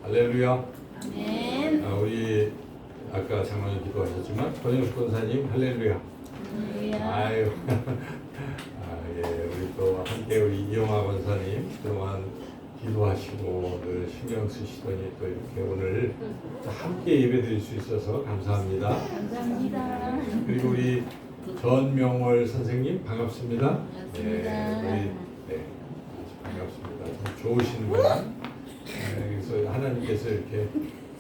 할렐루야. 아멘. 우리 아까 장로님 기도하셨지만 권영수 권사님 할렐루야. 할렐루야. 아유, 예, 우리 또 함께 우리 이영하 권사님 그동안 기도하시고 늘 신경 쓰시더니 또 이렇게 오늘 함께 예배드릴 수 있어서 감사합니다. 감사합니다. 그리고 우리 전명월 선생님 반갑습니다. 반갑습니다. 네, 반갑습니다. 참 좋으신 분. 그래서 하나님께서 이렇게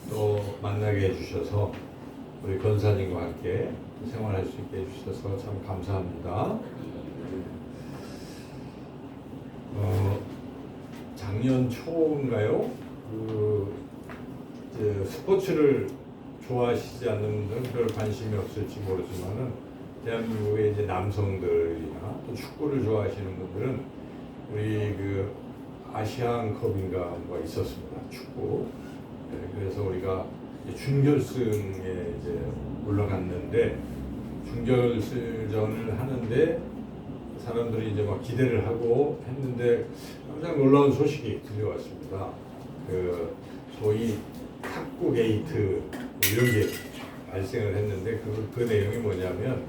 또 만나게 해주셔서 우리 권사님과 함께 생활할 수 있게 해주셔서 참 감사합니다. 작년 초인가요? 스포츠를 좋아하시지 않는 분들은 별 관심이 없을지 모르지만은 대한민국의 이제 남성들이나 또 축구를 좋아하시는 분들은 우리 아시안컵인가 뭐가 있었습니다. 축구. 네, 그래서 우리가 준결승에 이제 올라갔는데 준결승전을 하는데 사람들이 이제 막 기대를 하고 했는데 깜짝 놀라운 소식이 들려왔습니다. 소위 탁구 게이트 이런 게 발생을 했는데 그 내용이 뭐냐면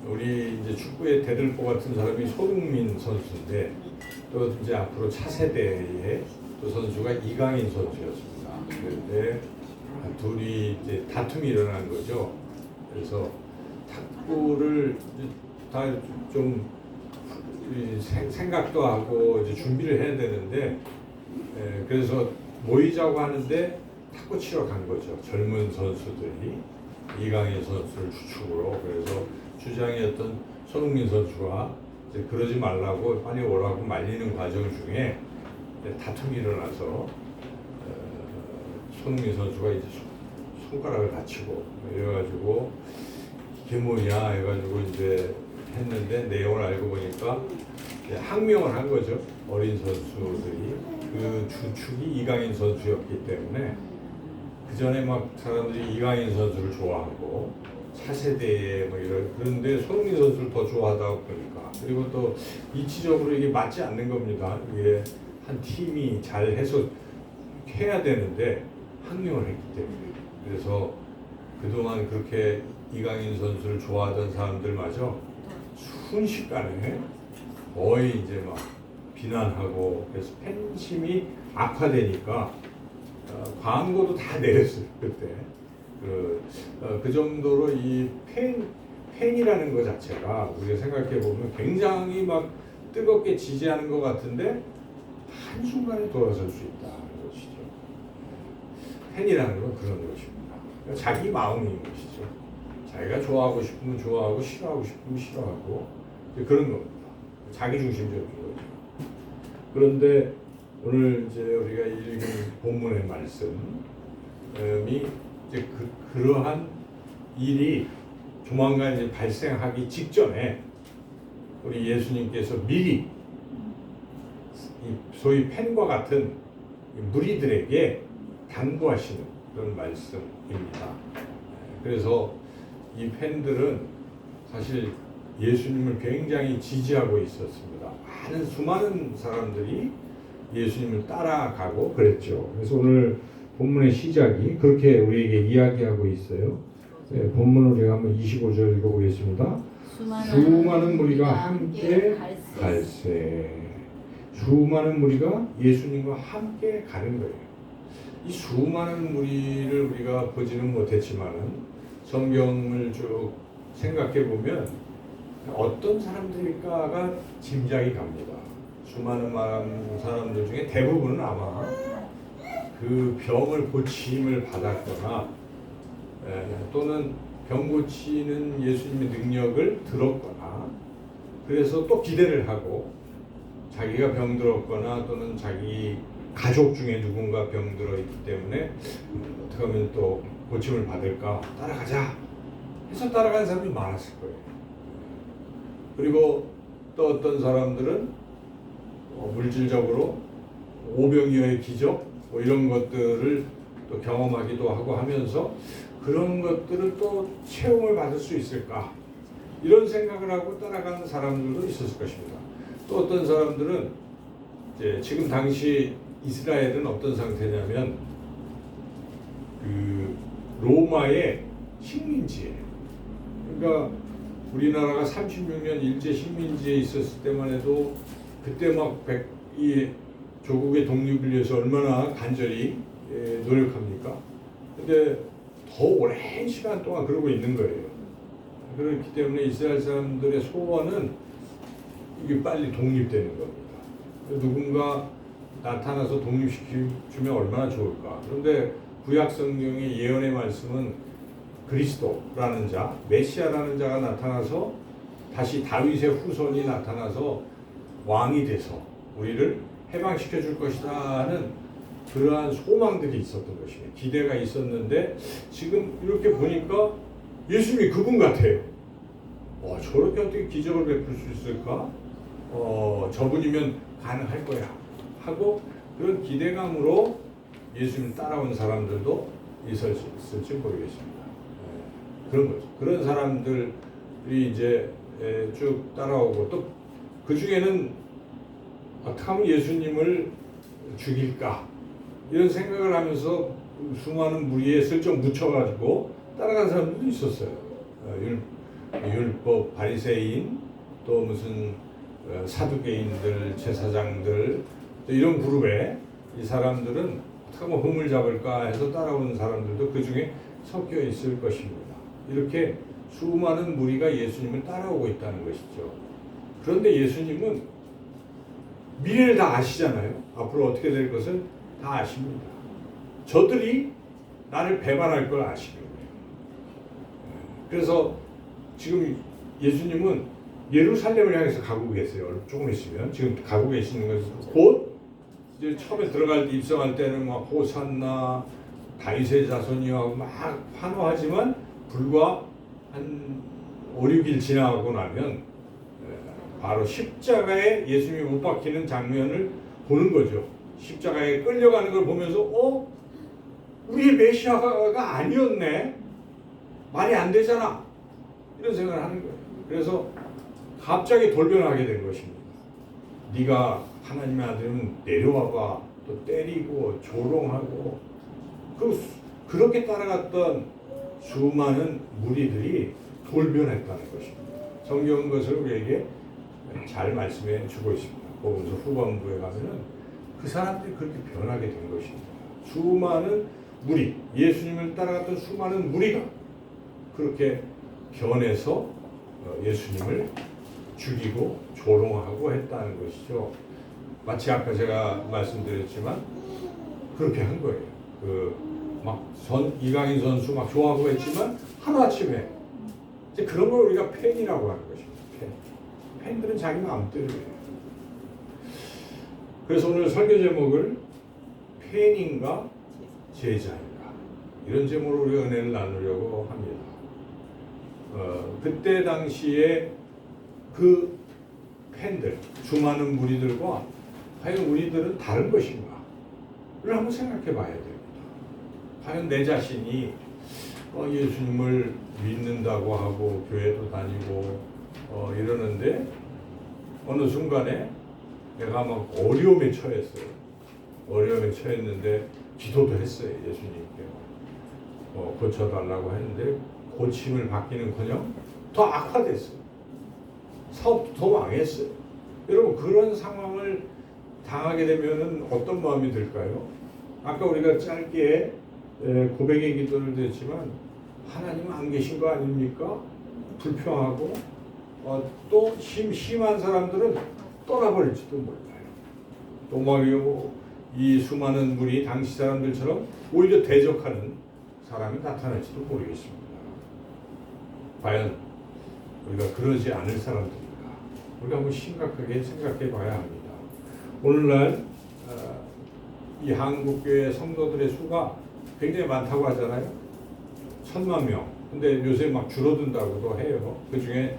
우리 이제 축구의 대들보 같은 사람이 손흥민 선수인데 또 이제 앞으로 차세대의 또 선수가 이강인 선수였습니다. 그런데 둘이 이제 다툼이 일어난 거죠. 그래서 탁구를 다 좀 생각도 하고 이제 준비를 해야 되는데 그래서 모이자고 하는데 탁구 치러 간 거죠. 젊은 선수들이 이강인 선수를 주축으로. 그래서 주장이었던 손흥민 선수가 이제 그러지 말라고 빨리 오라고 말리는 과정 중에 다툼이 일어나서 손흥민 선수가 이제 손가락을 다치고 이래가지고 이게 뭐냐 해가지고 이제 했는데 내용을 알고 보니까 항명을 한 거죠. 어린 선수들이 그 주축이 이강인 선수였기 때문에 그 전에 막 사람들이 이강인 선수를 좋아하고 차세대에 뭐 그런데 손흥민 선수를 더 좋아하다 보니까 그리고 또 이치적으로 이게 맞지 않는 겁니다. 이게 한 팀이 잘 해서 해야 되는데 항명을 했기 때문에 그래서 그동안 그렇게 이강인 선수를 좋아하던 사람들마저 순식간에 거의 이제 막 비난하고 그래서 팬심이 악화되니까 광고도 다 내렸어요 그때. 그 정도로 이 팬이라는 것 자체가 우리가 생각해 보면 굉장히 막 뜨겁게 지지하는 것 같은데 한순간에 돌아설 수 있다는 것이죠. 팬이라는 건 그런 것입니다. 자기 마음인 것이죠. 자기가 좋아하고 싶으면 좋아하고 싫어하고 싶으면 싫어하고 그런 겁니다. 자기 중심적인 거죠. 그런데 오늘 이제 우리가 읽은 본문의 말씀이 이제 그러한 일이 조만간 이제 발생하기 직전에 우리 예수님께서 미리 소위 팬과 같은 무리들에게 당부하시는 그런 말씀입니다. 그래서 이 팬들은 사실 예수님을 굉장히 지지하고 있었습니다. 수많은 사람들이 예수님을 따라가고 그랬죠. 그래서 오늘 본문의 시작이 그렇게 우리에게 이야기하고 있어요. 본문을 우리가 한번 25절 읽어보겠습니다. 수많은 무리가 함께 갈새. 수많은 무리가 예수님과 함께 가는 거예요. 이 수많은 무리를 우리가 보지는 못했지만은 성경을 쭉 생각해 보면 어떤 사람들일까가 짐작이 갑니다. 수많은 사람들 중에 대부분은 아마 그 병을 고침을 받았거나 또는 병 고치는 예수님의 능력을 들었거나 그래서 또 기대를 하고 자기가 병들었거나 또는 자기 가족 중에 누군가 병들어 있기 때문에 어떻게 하면 또 고침을 받을까 따라가자 해서 따라간 사람이 많았을 거예요. 그리고 또 어떤 사람들은 물질적으로 오병이어의 기적 뭐 이런 것들을 또 경험하기도 하고 하면서 그런 것들을 또 체험을 받을 수 있을까 이런 생각을 하고 따라가는 사람들도 있었을 것입니다. 또 어떤 사람들은 이제 지금 당시 이스라엘은 어떤 상태냐면 로마의 식민지예요. 그러니까 우리나라가 36년 일제 식민지에 있었을 때만 해도 그때 이 조국의 독립을 위해서 얼마나 간절히 노력합니까? 근데 더 오랜 시간 동안 그러고 있는 거예요. 그렇기 때문에 이스라엘 사람들의 소원은 이게 빨리 독립되는 겁니다. 누군가 나타나서 독립시켜주면 얼마나 좋을까. 그런데 구약 성경의 예언의 말씀은 그리스도라는 자, 메시아라는 자가 나타나서 다시 다윗의 후손이 나타나서 왕이 돼서 우리를 해방시켜 줄 것이다 하는 그러한 소망들이 있었던 것입니다. 기대가 있었는데 지금 이렇게 보니까 예수님이 그분 같아요. 저렇게 어떻게 기적을 베풀 수 있을까? 저분이면 가능할 거야 하고 그런 기대감으로 예수님을 따라온 사람들도 있을지 모르겠습니다. 그런 거죠. 그런 사람들이 이제 쭉 따라오고 또 그 중에는 어떻게 하면 예수님을 죽일까 이런 생각을 하면서 수많은 무리에 슬쩍 묻혀가지고 따라간 사람들도 있었어요. 율법 바리새인 또 무슨 사두개인들 제사장들 이런 그룹에 이 사람들은 어떻게 하면 흠을 잡을까 해서 따라온 사람들도 그 중에 섞여 있을 것입니다. 이렇게 수많은 무리가 예수님을 따라오고 있다는 것이죠. 그런데 예수님은 미래를 다 아시잖아요. 앞으로 어떻게 될 것을 다 아십니다. 저들이 나를 배반할 걸 아시는 거예요. 그래서 지금 예수님은 예루살렘을 향해서 가고 계세요. 조금 있으면 지금 가고 계시는 것은 곧 이제 처음에 들어갈 때 입성할 때는 막 호산나 다윗의 자손이요 막 환호하지만 불과 한 5, 6일 지나고 나면 바로 십자가에 예수님이 못 박히는 장면을 보는 거죠. 십자가에 끌려가는 걸 보면서 우리의 메시아가 아니었네. 말이 안 되잖아. 이런 생각을 하는 거예요. 그래서 갑자기 돌변하게 된 것입니다. 네가 하나님의 아들이면 내려와봐. 또 때리고 조롱하고 그렇게 따라갔던 수많은 무리들이 돌변했다는 것입니다. 성경은 그것을 우리에게 잘 말씀해 주고 있습니다. 보면서 후반부에 가면은 그 사람들이 그렇게 변하게 된 것입니다. 수많은 무리, 예수님을 따라갔던 수많은 무리가 그렇게 변해서 예수님을 죽이고 조롱하고 했다는 것이죠. 마치 아까 제가 말씀드렸지만 그렇게 한 거예요. 이강인 선수 막 좋아하고 했지만 하루아침에 이제 그런 걸 우리가 팬이라고 하는 것입니다. 팬들은 자기 마음대로 해요. 그래서 오늘 설교 제목을 팬인가 제자인가 이런 제목으로 우리가 은혜를 나누려고 합니다. 그때 당시에 그 팬들, 수많은 무리들과 과연 우리들은 다른 것인가를 한번 생각해 봐야 됩니다. 과연 내 자신이 예수님을 믿는다고 하고 교회도 다니고 이러는데 어느 순간에 내가 막 어려움에 처했어요. 어려움에 처했는데 기도도 했어요. 예수님께 고쳐달라고 했는데 고침을 받기는커녕 더 악화됐어요. 사업도 더 망했어요. 여러분 그런 상황을 당하게 되면은 어떤 마음이 들까요? 아까 우리가 짧게 고백의 기도를 드렸지만 하나님은 안 계신 거 아닙니까? 불평하고 또 심한 사람들은 떠나버릴지도 몰라요. 또 말이요 이 수많은 무리 당시 사람들처럼 오히려 대적하는 사람이 나타날지도 모르겠습니다. 과연 우리가 그러지 않을 사람들인가? 우리가 한번 심각하게 생각해 봐야 합니다. 오늘날 이 한국교회 성도들의 수가 굉장히 많다고 하잖아요. 1,000만 명. 근데 요새 막 줄어든다고도 해요. 그 중에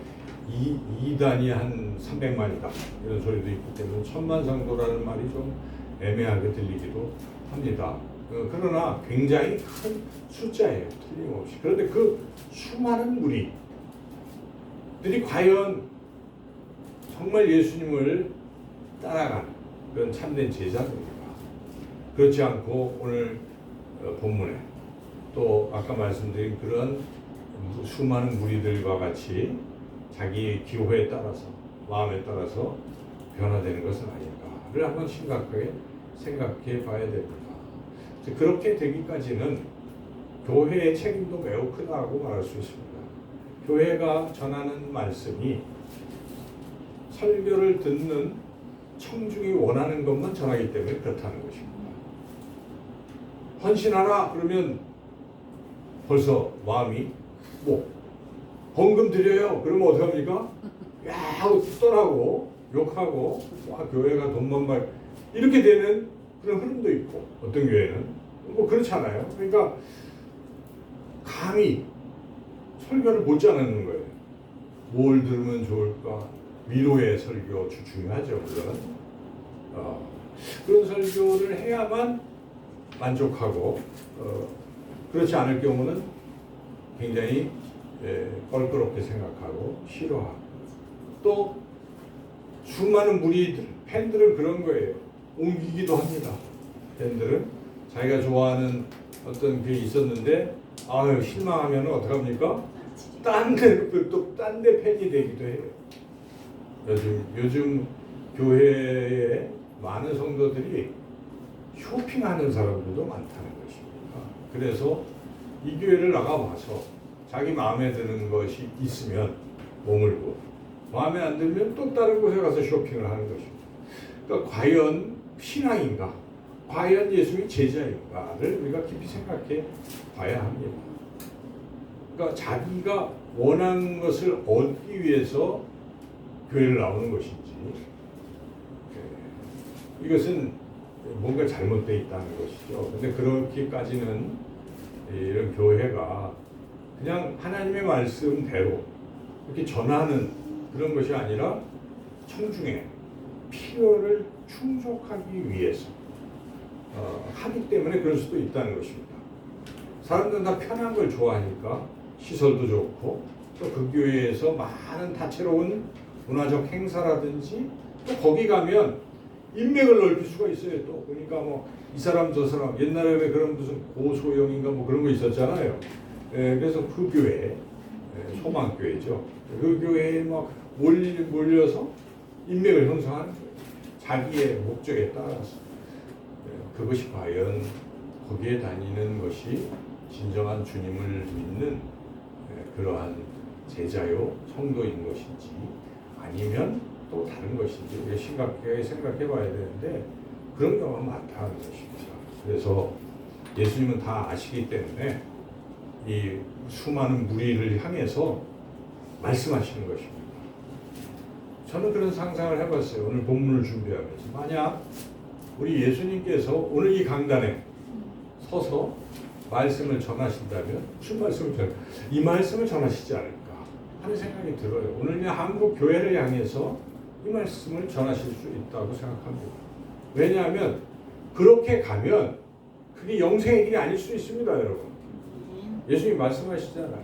이단이 한 300만이다. 이런 소리도 있기 때문에 1,000만 성도라는 말이 좀 애매하게 들리기도 합니다. 그러나 굉장히 큰 숫자예요. 틀림없이. 그런데 그 수많은 무리들이 과연 정말 예수님을 따라간 그런 참된 제자들입니다. 그렇지 않고 오늘 본문에 또 아까 말씀드린 그런 수많은 무리들과 같이 자기 기호에 따라서 마음에 따라서 변화되는 것은 아닐까를 한번 심각하게 생각해 봐야 됩니다. 그렇게 되기까지는 교회의 책임도 매우 크다고 말할 수 있습니다. 교회가 전하는 말씀이 설교를 듣는 청중이 원하는 것만 전하기 때문에 그렇다는 것입니다. 헌신하라 그러면 벌써 마음이 뭐 헌금 드려요 그러면 어떡합니까? 야 하고 떠나고 욕하고 와 교회가 돈만 말 이렇게 되는 그런 흐름도 있고 어떤 교회는 뭐 그렇잖아요. 그러니까 감히 설교를 못 않는 거예요. 뭘 들으면 좋을까? 위로의 설교 중요하죠 물론. 그런 설교를 해야만 만족하고 그렇지 않을 경우는 굉장히 껄끄럽게 생각하고 싫어하고 또 수많은 무리들 팬들은 그런 거예요. 옮기기도 합니다. 팬들은 자기가 좋아하는 어떤 게 있었는데 아유 실망하면 어떡합니까? 딴 데 팬이 되기도 해요. 요즘 교회에 많은 성도들이 쇼핑하는 사람들도 많다는 것입니다. 그래서 이 교회를 나가봐서 자기 마음에 드는 것이 있으면 머물고 마음에 안 들면 또 다른 곳에 가서 쇼핑을 하는 것입니다. 그러니까 과연 신앙인가? 과연 예수의 제자인가를 우리가 깊이 생각해 봐야 합니다. 그러니까 자기가 원하는 것을 얻기 위해서 교회를 나오는 것인지 이것은 뭔가 잘못되어 있다는 것이죠. 근데 그렇게까지는 이런 교회가 그냥 하나님의 말씀대로 이렇게 전하는 그런 것이 아니라 청중의 필요를 충족하기 위해서 하기 때문에 그럴 수도 있다는 것입니다. 사람들은 다 편한 걸 좋아하니까 시설도 좋고 또 그 교회에서 많은 다채로운 문화적 행사라든지 또 거기 가면 인맥을 넓힐 수가 있어요. 또 그러니까 뭐 이 사람 저 사람 옛날에 왜 그런 무슨 고소영인가 뭐 그런 거 있었잖아요. 그래서 그 교회 소망교회죠. 그 교회에 막 몰려서 인맥을 형성하는 거예요. 자기의 목적에 따라서. 그것이 과연 거기에 다니는 것이 진정한 주님을 믿는 그러한 제자요 성도인 것인지 아니면 또 다른 것인지 우리가 심각하게 생각해 봐야 되는데 그런 경우가 많다는 것입니다. 그래서 예수님은 다 아시기 때문에 이 수많은 무리를 향해서 말씀하시는 것입니다. 저는 그런 상상을 해봤어요. 오늘 본문을 준비하면서 만약 우리 예수님께서 오늘 이 강단에 서서 말씀을 전하신다면 무슨 말씀을 이 말씀을 전하시지 않을까 하는 생각이 들어요. 오늘 그냥 한국 교회를 향해서 이 말씀을 전하실 수 있다고 생각합니다. 왜냐하면 그렇게 가면 그게 영생의 길이 아닐 수 있습니다, 여러분. 예수님이 말씀하시잖아요.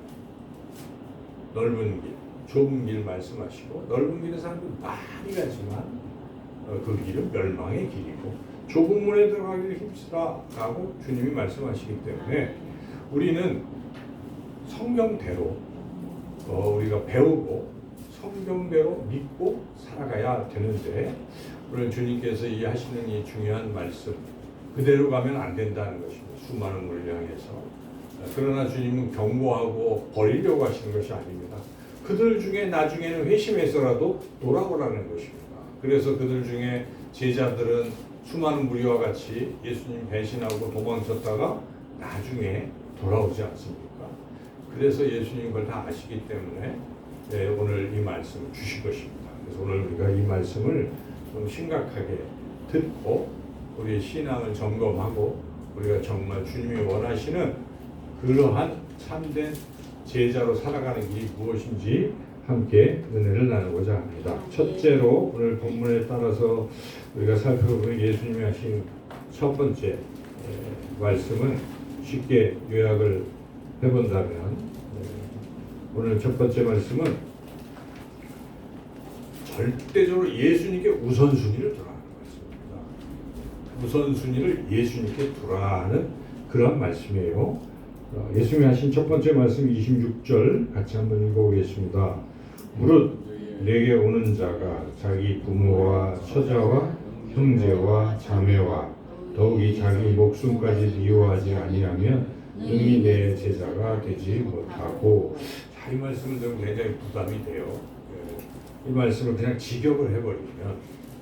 넓은 길, 좁은 길 말씀하시고 넓은 길에 사람들이 많이 가지만 그 길은 멸망의 길이고 좁은 문에 들어가기를 힘쓰라라고 주님이 말씀하시기 때문에 우리는 성경대로 우리가 배우고 성경대로 믿고 살아가야 되는데 오늘 주님께서 이 하시는 이 중요한 말씀 그대로 가면 안 된다는 것입니다. 수많은 무리를 향해서. 그러나 주님은 경고하고 버리려고 하시는 것이 아닙니다. 그들 중에 나중에는 회심해서라도 돌아오라는 것입니다. 그래서 그들 중에 제자들은 수많은 무리와 같이 예수님 배신하고 도망쳤다가 나중에 돌아오지 않습니까? 그래서 예수님 그걸 다 아시기 때문에 오늘 이 말씀을 주신 것입니다. 그래서 오늘 우리가 이 말씀을 좀 심각하게 듣고 우리의 신앙을 점검하고 우리가 정말 주님이 원하시는 그러한 참된 제자로 살아가는 길이 무엇인지 함께 은혜를 나누고자 합니다. 첫째로 오늘 본문에 따라서 우리가 살펴보는 예수님이 하신 첫 번째 말씀은 쉽게 요약을 해본다면 오늘 첫 번째 말씀은 절대적으로 예수님께 우선순위를 두라는 말씀입니다. 우선순위를 예수님께 두라는 그런 말씀이에요. 예수님이 하신 첫 번째 말씀 26절 같이 한번 읽어보겠습니다. 무릇 내게 오는 자가 자기 부모와 처자와 형제와 자매와 더욱이 자기 목숨까지 미워하지 아니하면 능히 내 제자가 되지 못하고. 이 말씀은 좀 굉장히 부담이 돼요. 이 말씀을 그냥 직역을 해버리면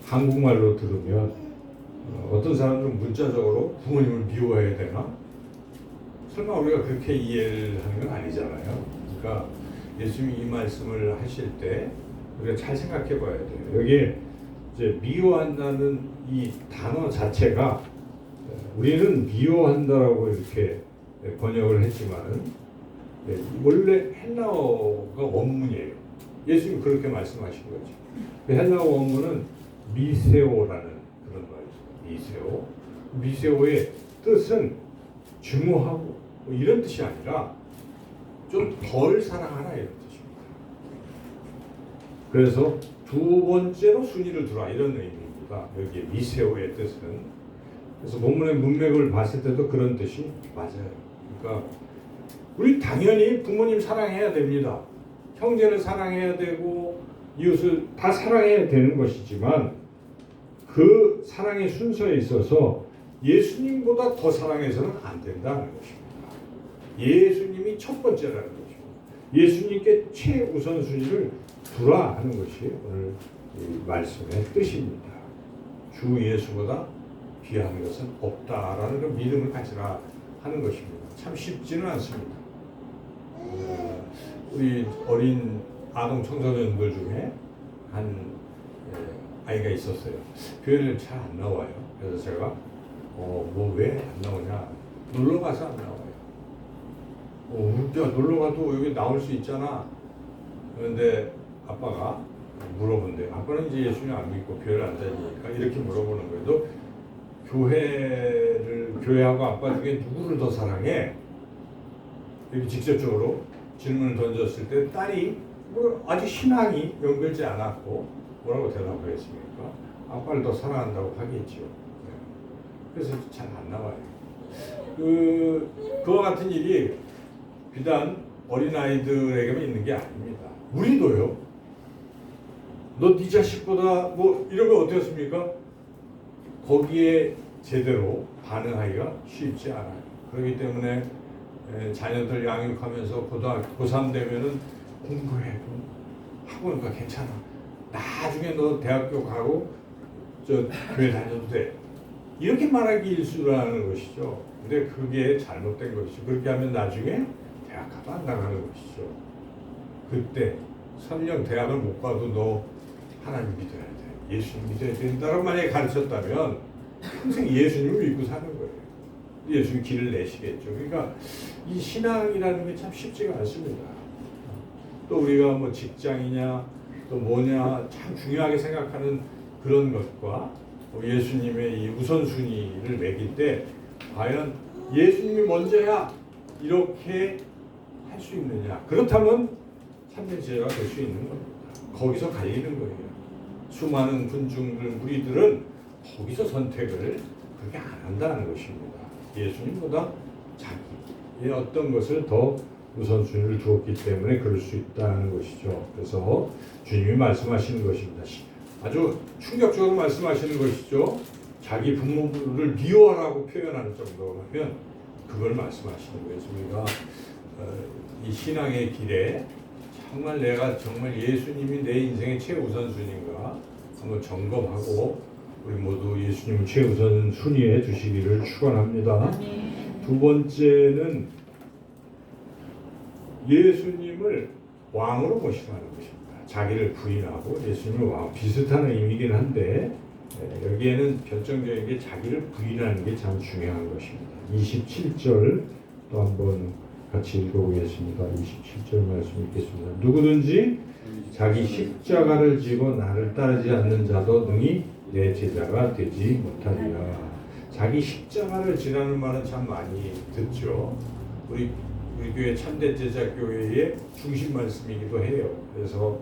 한국말로 들으면 어떤 사람들은 문자적으로 부모님을 미워해야 되나? 설마 우리가 그렇게 이해를 하는 건 아니잖아요. 그러니까 예수님이 이 말씀을 하실 때 우리가 잘 생각해 봐야 돼요. 여기에 이제 미워한다는 이 단어 자체가 우리는 미워한다라고 이렇게 번역을 했지만은 원래 헬라어가 원문이에요. 예수님이 그렇게 말씀하신 거죠. 그 헬라어 원문은 미세오라는 그런 말이죠. 미세오. 미세오의 뜻은 증오하고 뭐 이런 뜻이 아니라 좀 덜 사랑하나 이런 뜻입니다. 그래서 두 번째로 순위를 두라 이런 의미입니다. 여기에 미세오의 뜻은. 그래서 본문의 문맥을 봤을 때도 그런 뜻이 맞아요. 그러니까 우리 당연히 부모님 사랑해야 됩니다. 형제를 사랑해야 되고 이웃을 다 사랑해야 되는 것이지만 그 사랑의 순서에 있어서 예수님보다 더 사랑해서는 안 된다는 것입니다. 예수님이 첫 번째라는 거죠. 예수님께 최우선순위를 두라 하는 것이 오늘 이 말씀의 뜻입니다. 주 예수보다 귀한 것은 없다라는 그 믿음을 가지라 하는 것입니다. 참 쉽지는 않습니다. 우리 어린 아동 청소년들 중에 한 아이가 있었어요. 교회를 잘 안 나와요. 그래서 제가 뭐 왜 안 나오냐? 놀러 가서 안 나와요. 야, 놀러 가도 여기 나올 수 있잖아. 그런데 아빠가 물어본대요. 아빠는 이제 예수님 안 믿고 교회를 안 다니니까 이렇게 물어보는 거예요. 너 교회하고 아빠 중에 누구를 더 사랑해? 이렇게 직접적으로 질문을 던졌을 때 딸이 뭐 아직 신앙이 연결되지 않았고 뭐라고 대답을 했습니까? 아빠를 더 사랑한다고 하겠죠. 그래서 잘 안 나와요. 그와 같은 일이 비단 어린아이들에게만 있는 게 아닙니다. 우리도요. 너 네 자식보다 뭐 이런 거 어떻습니까? 거기에 제대로 반응하기가 쉽지 않아요. 그렇기 때문에 자녀들 양육하면서 고3 되면은 공부해, 학원 가 괜찮아. 나중에 너 대학교 가고 교회 다녀도 돼. 이렇게 말하기 일수라는 것이죠. 근데 그게 잘못된 것이죠. 그렇게 하면 나중에 대학 가도 안 나가는 것이죠. 그때 설령 대학을 못 가도 너 하나님 믿어야 돼. 예수님 믿어야 된다고 만약에 가르쳤다면 평생 예수님을 믿고 사는 거예요. 예수님 길을 내시겠죠. 그러니까 이 신앙이라는 게 참 쉽지가 않습니다. 또 우리가 뭐 직장이냐 또 뭐냐 참 중요하게 생각하는 그런 것과 예수님의 이 우선순위를 매길 때 과연 예수님이 먼저야 이렇게 할 수 있느냐. 그렇다면 참된 제자가 될 수 있는 겁니다. 거기서 갈리는 거예요. 수많은 군중들 무리들은 거기서 선택을 그렇게 안 한다는 것입니다. 예수님보다 자기의 어떤 것을 더 우선순위를 두었기 때문에 그럴 수 있다는 것이죠. 그래서 주님이 말씀하시는 것입니다. 아주 충격적으로 말씀하시는 것이죠. 자기 부모를 미워하라고 표현하는 정도라면 그걸 말씀하시는 거예요. 우리가 이 신앙의 길에 정말 내가 정말 예수님이 내 인생의 최우선순위인가 한번 점검하고 우리 모두 예수님을 최우선 순위에 두시기를 축원합니다. 두 번째는 예수님을 왕으로 모시라는 것입니다. 자기를 부인하고 예수님을 왕 비슷한 의미긴 한데 여기에는 결정적인 게 자기를 부인하는 게 참 중요한 것입니다. 27절 또 한번 같이 읽어보겠습니다. 27절 말씀 읽겠습니다. 누구든지 자기 십자가를 지고 나를 따르지 않는 자도 능히 내 제자가 되지 못하리라. 자기 십자가를 지라는 말은 참 많이 듣죠. 우리 교회 참된 제자 교회의 중심 말씀이기도 해요. 그래서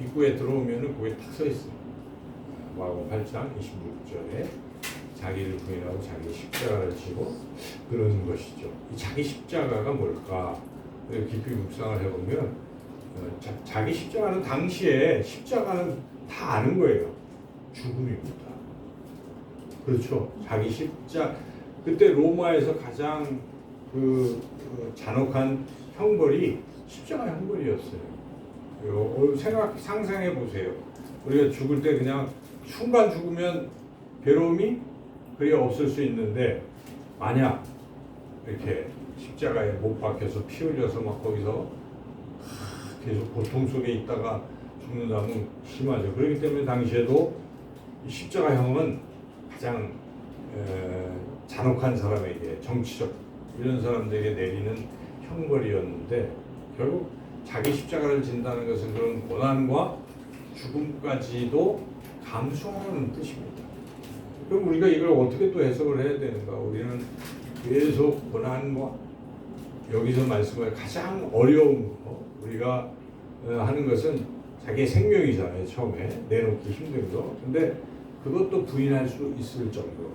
입구에 들어오면은 거기에 탁 서 있어요. 마가복음 8장 26절에 자기를 부인하고 자기 십자가를 지고 그러는 것이죠. 이 자기 십자가가 뭘까? 깊이 묵상을 해보면 자기 십자가는 당시에 십자가는 다 아는 거예요. 죽음입니다. 그렇죠. 자기 십자 그때 로마에서 가장 잔혹한 형벌이 십자가 형벌이었어요. 상상해 보세요. 우리가 죽을 때 그냥 순간 죽으면 괴로움이 그리 없을 수 있는데 만약 이렇게 십자가에 못 박혀서 피 흘려서 막 거기서 계속 고통 속에 있다가 죽는다면 심하죠. 그렇기 때문에 당시에도 십자가형은 가장 잔혹한 사람에게 정치적 이런 사람들에게 내리는 형벌이었는데 결국 자기 십자가를 진다는 것은 그런 고난과 죽음까지도 감수하라는 뜻입니다. 그럼 우리가 이걸 어떻게 또 해석을 해야 되는가? 우리는 계속 고난과 여기서 말씀을 가장 어려운 거 우리가 하는 것은 자기의 생명이잖아요. 처음에 내놓기 힘든 거. 근데 그것도 부인할 수 있을 정도로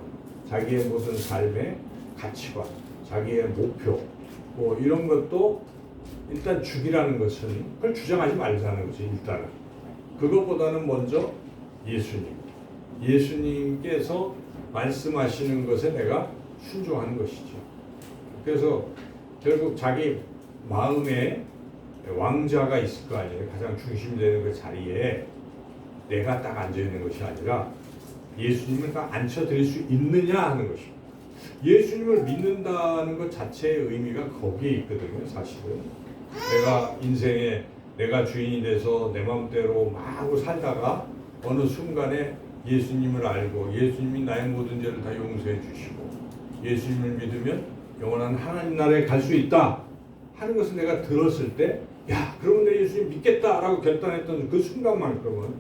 자기의 모든 삶의 가치관, 자기의 목표 뭐 이런 것도 일단 죽이라는 것은 그걸 주장하지 말자는 거지. 일단은 그것보다는 먼저 예수님께서 말씀하시는 것에 내가 순종하는 것이죠. 그래서 결국 자기 마음에 왕자가 있을 거 아니에요. 가장 중심이 되는 그 자리에 내가 딱 앉아 있는 것이 아니라 예수님을 딱 앉혀드릴 수 있느냐 하는 것입니다. 예수님을 믿는다는 것 자체의 의미가 거기에 있거든요. 사실은 내가 인생에 내가 주인이 돼서 내 마음대로 막 하고 살다가 어느 순간에 예수님을 알고 예수님이 나의 모든 죄를 다 용서해 주시고 예수님을 믿으면 영원한 하나님 나라에 갈 수 있다 하는 것을 내가 들었을 때 야 그러면 내 예수님 믿겠다라고 결단했던 그 순간만큼은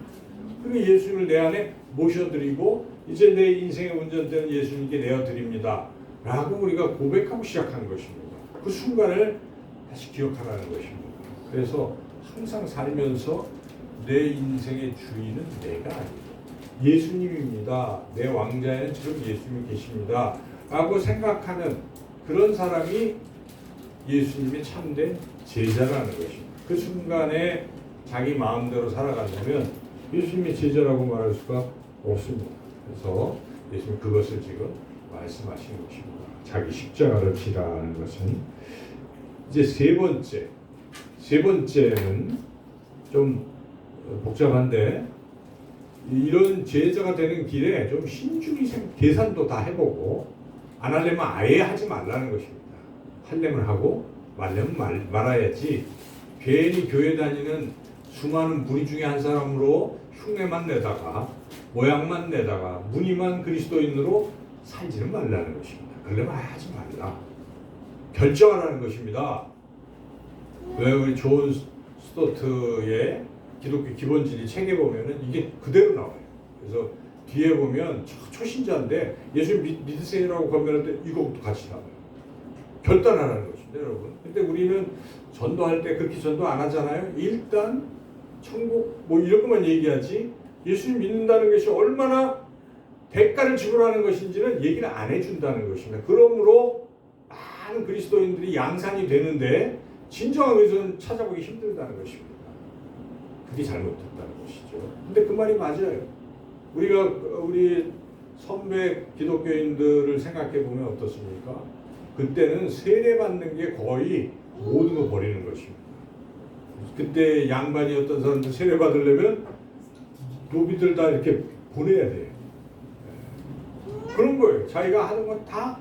그리고 예수님을 내 안에 모셔드리고 이제 내 인생의 운전대는 예수님께 내어드립니다 라고 우리가 고백하고 시작하는 것입니다. 그 순간을 다시 기억하라는 것입니다. 그래서 항상 살면서 내 인생의 주인은 내가 아니고 예수님입니다. 내 왕자에는 지금 예수님이 계십니다 라고 생각하는 그런 사람이 예수님의 참된 제자라는 것입니다. 그 순간에 자기 마음대로 살아간다면 예수님의 제자라고 말할 수가 없습니다. 그래서 예수님 그것을 지금 말씀하시는 것입니다. 자기 십자가를 지라는 것은 이제 세 번째는 좀 복잡한데 이런 제자가 되는 길에 좀 신중히 계산도 다 해보고 안 하려면 아예 하지 말라는 것입니다. 하려면 하고 말려면 말아야지 괜히 교회 다니는 수많은 무리 중에 한 사람으로 흉내만 내다가 모양만 내다가 무늬만 그리스도인으로 살지는 말라는 것입니다. 그러려면 아예 하지 말라. 결정하라는 것입니다. 왜 우리 존 스토트의 기독교 기본진리 책에 보면은 이게 그대로 나와요. 그래서 뒤에 보면 초신자인데 예수 믿으세요라고 건면할 때 이것도 같이 나와요. 결단하라는 것인데 여러분. 근데 우리는 전도할 때 그렇게 전도 안 하잖아요. 일단 천국 뭐 이런 것만 얘기하지 예수님 믿는다는 것이 얼마나 대가를 지불하는 것인지는 얘기를 안 해준다는 것입니다. 그러므로 많은 그리스도인들이 양산이 되는데 진정한 의존 찾아보기 힘들다는 것입니다. 그게 잘못됐다는 것이죠. 근데 그 말이 맞아요. 우리 선배 기독교인들을 생각해 보면 어떻습니까? 그때는 세례받는 게 거의 모든 거 버리는 것입니다. 그때 양반이었던 사람들 세례받으려면 노비들 다 이렇게 보내야 돼요. 그런 거예요. 자기가 하는 건 다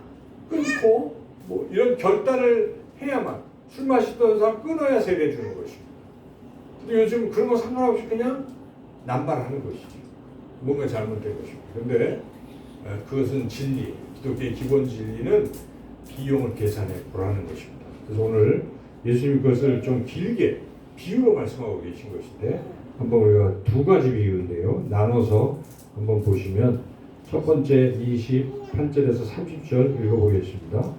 끊고 뭐 이런 결단을 해야만 술 마시던 사람 끊어야 세례 주는 것입니다. 근데 요즘 그런 거 상관없이 그냥 남발하는 것이죠. 뭔가 잘못된 것입니다. 그런데 그것은 진리, 기독교의 기본 진리는 비용을 계산해 보라는 것입니다. 그래서 오늘 예수님이 그것을 좀 길게 비유로 말씀하고 계신 것인데 한번 우리가 두 가지 비유인데요. 나눠서 한번 보시면 첫 번째 28절에서 30절 읽어보겠습니다.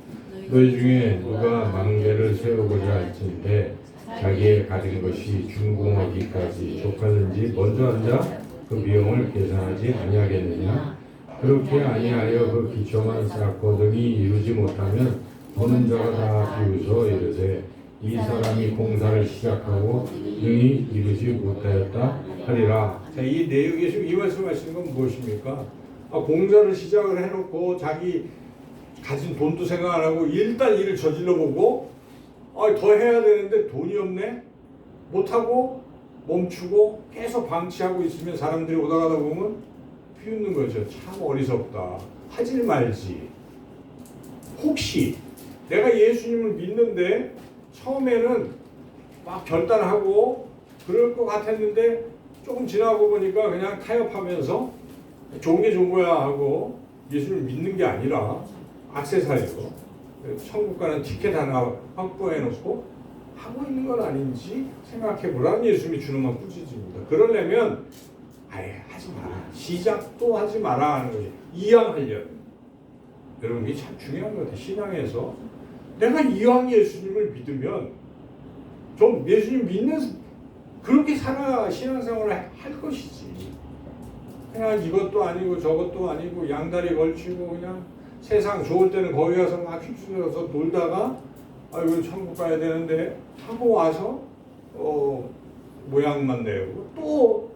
너희 중에 누가 망대를 세우고자 할진대 자기의 가진 것이 준공하기까지 족하는지 먼저 앉아 그 비용을 계산하지 아니하겠느냐. 그렇게 아니하여 그 기초만 쌓고 등이 이루지 못하면 보는 자가 다 비웃어 이르되 이 사람이 공사를 시작하고 능히 이루지 못하였다 하리라. 자, 이 내용에 지금 이 말씀하시는 건 무엇입니까? 공사를 시작을 해놓고 자기 가진 돈도 생각 안 하고 일단 일을 저질러 보고 더 해야 되는데 돈이 없네? 못하고 멈추고 계속 방치하고 있으면 사람들이 오다 가다 보면 비웃는 거죠. 참 어리석다. 하질 말지. 혹시 내가 예수님을 믿는데 처음에는 막 결단하고 그럴 것 같았는데 조금 지나고 보니까 그냥 타협하면서 좋은 게 좋은 거야 하고 예수를 믿는 게 아니라 액세서리로 천국 가는 티켓 하나 확보해 놓고 하고 있는 건 아닌지 생각해 보라는 예수님이 주는 건 꾸짖습니다. 그러려면 아예 하지 마라. 시작도 하지 마라 하는 거지. 이왕하려면. 여러분 이게 참 중요한 것 같아요. 신앙에서 내가 이왕 예수님을 믿으면 좀 예수님 믿는 그렇게 살아 신앙생활을 할 것이지. 그냥 이것도 아니고 저것도 아니고 양다리 걸치고 그냥 세상 좋을 때는 거기 가서 막 휩쓸려서 놀다가 이건 천국 가야 되는데 하고 와서 모양만 내고 또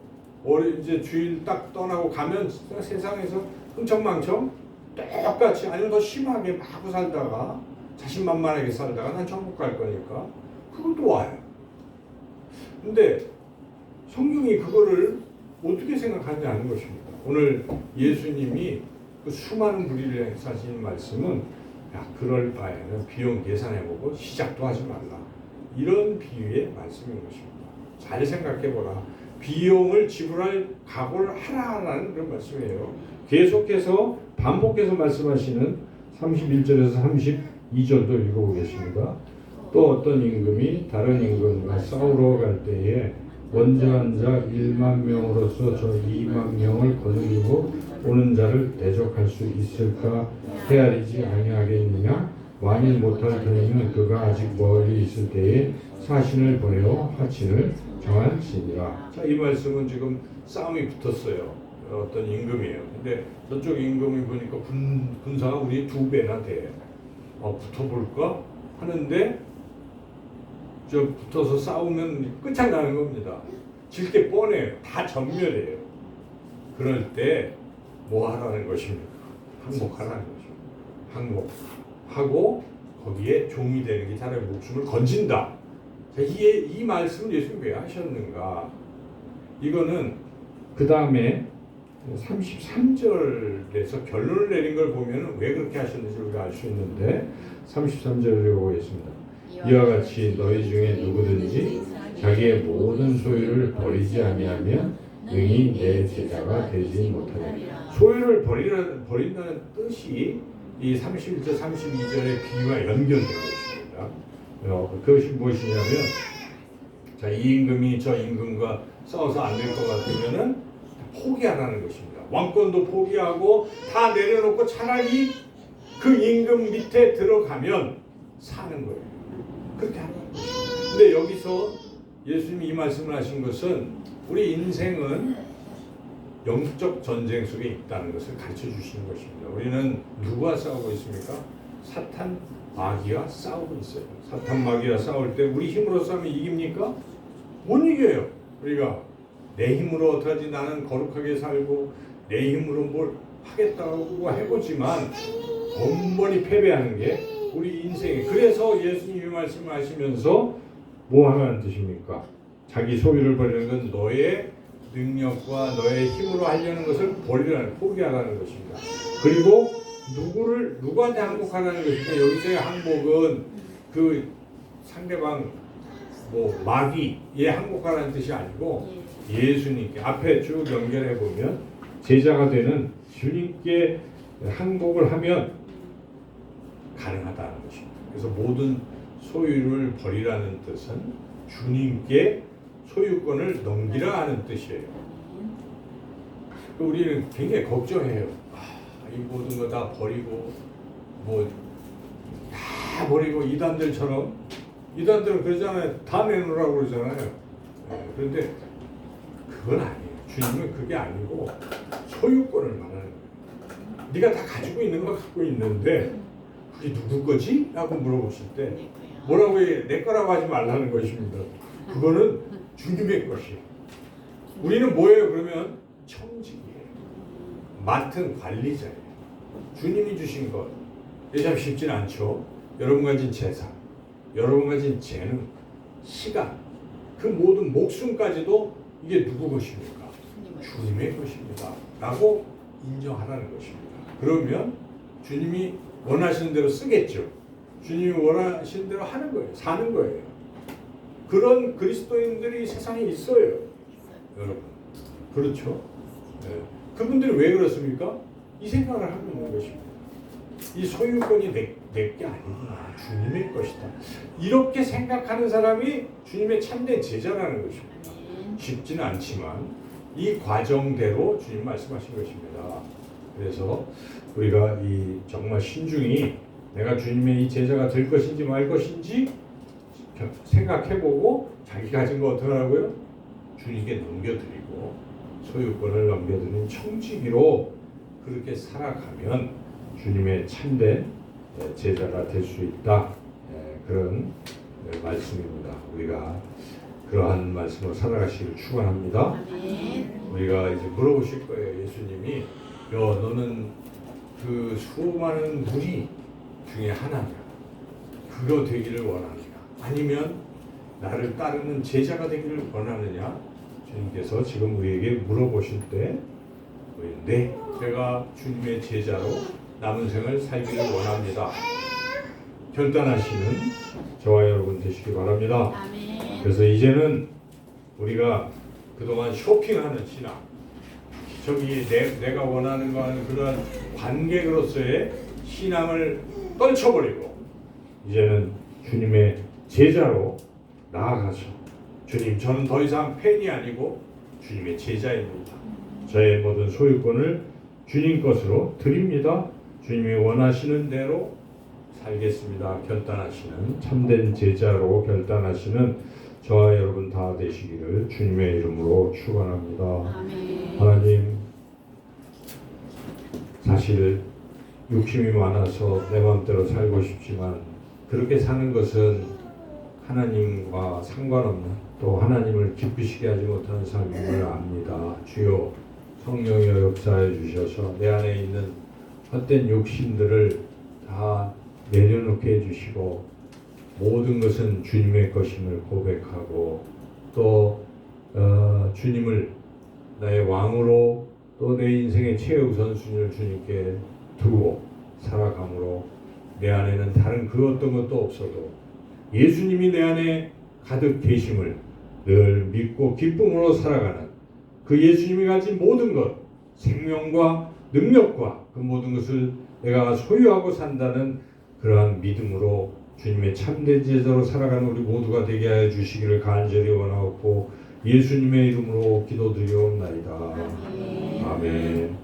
이제 주일 딱 떠나고 가면 세상에서 흥청망청 똑같이 아니면 더 심하게 마구 살다가 자신만만하게 살다가 난 천국 갈 거니까 그것도 와요. 근데 성경이 그거를 어떻게 생각하느냐는 것입니다. 오늘 예수님이 그 수많은 무리를 하시는 말씀은 그럴 바에는 비용 계산해보고 시작도 하지 말라. 이런 비유의 말씀인 것입니다. 잘 생각해보라. 비용을 지불할 각오를 하라라는 그런 말씀이에요. 계속해서 반복해서 말씀하시는 31절에서 32절도 읽어보겠습니다. 또 어떤 임금이 다른 임금과 싸우러 갈 때에 원저한 자 1만 명으로서 저 2만 명을 거느리고 오는 자를 대적할 수 있을까 헤아리지 아니하겠느냐? 만일 못할 터이면 그가 아직 멀리 있을 때에 사신을 보내어 화친을 정할지니라. 자, 이 말씀은 지금 싸움이 붙었어요. 어떤 임금이에요. 근데 저쪽 임금이 보니까 군사가 우리 2배나 돼. 붙어볼까 하는데 저 붙어서 싸우면 끝장나는 겁니다. 질 게 뻔해요. 다 전멸이에요. 그럴 때 뭐 하라는 것입니까? 항복하라는 거죠. 항복하고 거기에 종이 되는 게 자기의 목숨을 건진다. 자, 이 말씀을 예수님이 왜 하셨는가? 이거는 그 다음에 33절에서 결론을 내린 걸 보면 왜 그렇게 하셨는지 우리가 알 수 있는데 33절을 보겠습니다. 이와 같이 너희 중에 누구든지 자기의 모든 소유를 버리지 아니하면 능히 내 제자가 되지 못하리라. 소유를 버린다는 뜻이 이 31절, 32절의 비유와 연결된 것입니다. 그것이 무엇이냐면 자, 이 임금이 저 임금과 싸워서 안 될 것 같으면은 포기하라는 것입니다. 왕권도 포기하고 다 내려놓고 차라리 그 임금 밑에 들어가면 사는 거예요. 그렇게 하는 거예요. 근데 여기서 예수님이 이 말씀을 하신 것은 우리 인생은 영적 전쟁 속에 있다는 것을 가르쳐 주시는 것입니다. 우리는 누구와 싸우고 있습니까? 사탄, 마귀와 싸우고 있어요. 사탄, 마귀와 싸울 때 우리 힘으로 싸우면 이깁니까? 못 이겨요. 우리가 내 힘으로 어떡하지? 나는 거룩하게 살고 내 힘으로 뭘 하겠다고 해보지만 번번이 패배하는 게 우리 인생이에요. 그래서 예수님이 말씀을 하시면서 뭐 하라는 뜻입니까? 자기 소유를 버리는 건 너의 능력과 너의 힘으로 하려는 것을 버리라는, 포기하라는 것입니다. 그리고 누구한테 항복하라는 것입니까? 여기서의 항복은 그 상대방 마귀에 항복하라는 뜻이 아니고 예수님께 앞에 쭉 연결해 보면 제자가 되는 주님께 항복을 하면 가능하다는 것입니다. 그래서 모든 소유를 버리라는 뜻은 주님께 소유권을 넘기라 하는 뜻이에요. 우리는 굉장히 걱정해요. 이 모든 거 다 버리고 다 버리고 이단들은 그러잖아요. 다 내놓으라고 그러잖아요. 그런데 그건 아니에요. 주님은 그게 아니고 소유권을 말하는 거예요. 네가 다 가지고 있는 거 갖고 있는데 그게 누구 거지? 라고 물어보실 때 뭐라고 해? 내 거라고 하지 말라는 것입니다. 그거는 주님의 것이에요. 우리는 뭐예요? 그러면 청직이에요. 맡은 관리자예요. 주님이 주신 것. 이게 참 쉽진 않죠. 여러분 가진 재산, 여러분 가진 재능, 시간, 그 모든 목숨까지도 이게 누구 것입니까? 주님의 것입니다. 라고 인정하라는 것입니다. 그러면 주님이 원하시는 대로 쓰겠죠. 주님이 원하시는 대로 하는 거예요. 사는 거예요. 그런 그리스도인들이 세상에 있어요. 여러분. 그렇죠? 네. 그분들이 왜 그렇습니까? 이 생각을 하고 있는 것입니다. 이 소유권이 내 게 아니구나. 주님의 것이다. 이렇게 생각하는 사람이 주님의 참된 제자라는 것입니다. 쉽지는 않지만 이 과정대로 주님 말씀하신 것입니다. 그래서 우리가 이 정말 신중히 내가 주님의 이 제자가 될 것인지 말 것인지 생각해보고 자기 가진 거 어떻게 하라고요? 주님께 넘겨드리고 소유권을 넘겨드리는 청지기로 그렇게 살아가면 주님의 참된 제자가 될 수 있다. 그런 말씀입니다. 우리가 그러한 말씀으로 살아가시기를 축원합니다. 우리가 이제 물어보실 거예요. 예수님이 너는 그 수많은 무리 중에 하나냐? 그거 되기를 원하느냐? 아니면 나를 따르는 제자가 되기를 원하느냐? 주님께서 지금 우리에게 물어보실 때 네, 제가 주님의 제자로 남은 생을 살기를 원합니다. 결단하시는 저와 여러분 되시기 바랍니다. 그래서 이제는 우리가 그동안 쇼핑하는 신앙, 저기 내가 원하는 거 하는 그런 관객으로서의 신앙을 떨쳐버리고 이제는 주님의 제자로 나아가서 주님, 저는 더 이상 팬이 아니고 주님의 제자입니다. 저의 모든 소유권을 주님 것으로 드립니다. 주님이 원하시는 대로 살겠습니다. 결단하시는 참된 제자로 결단하시는 저와 여러분 다 되시기를 주님의 이름으로 축원합니다. 하나님, 사실 욕심이 많아서 내 마음대로 살고 싶지만 그렇게 사는 것은 하나님과 상관없는 또 하나님을 기쁘시게 하지 못하는 삶임을 압니다. 주여, 성령이여 역사해 주셔서 내 안에 있는 헛된 욕심들을 다 내려놓게 해주시고 모든 것은 주님의 것임을 고백하고 또 주님을 나의 왕으로 또 내 인생의 최우선순위를 주님께 두고 살아감으로 내 안에는 다른 그 어떤 것도 없어도 예수님이 내 안에 가득 계심을 늘 믿고 기쁨으로 살아가는 그 예수님이 가진 모든 것, 생명과 능력과 그 모든 것을 내가 소유하고 산다는 그러한 믿음으로 주님의 참된 제자로 살아가는 우리 모두가 되게 하여 주시기를 간절히 원하옵고 예수님의 이름으로 기도드리옵나이다. 아멘.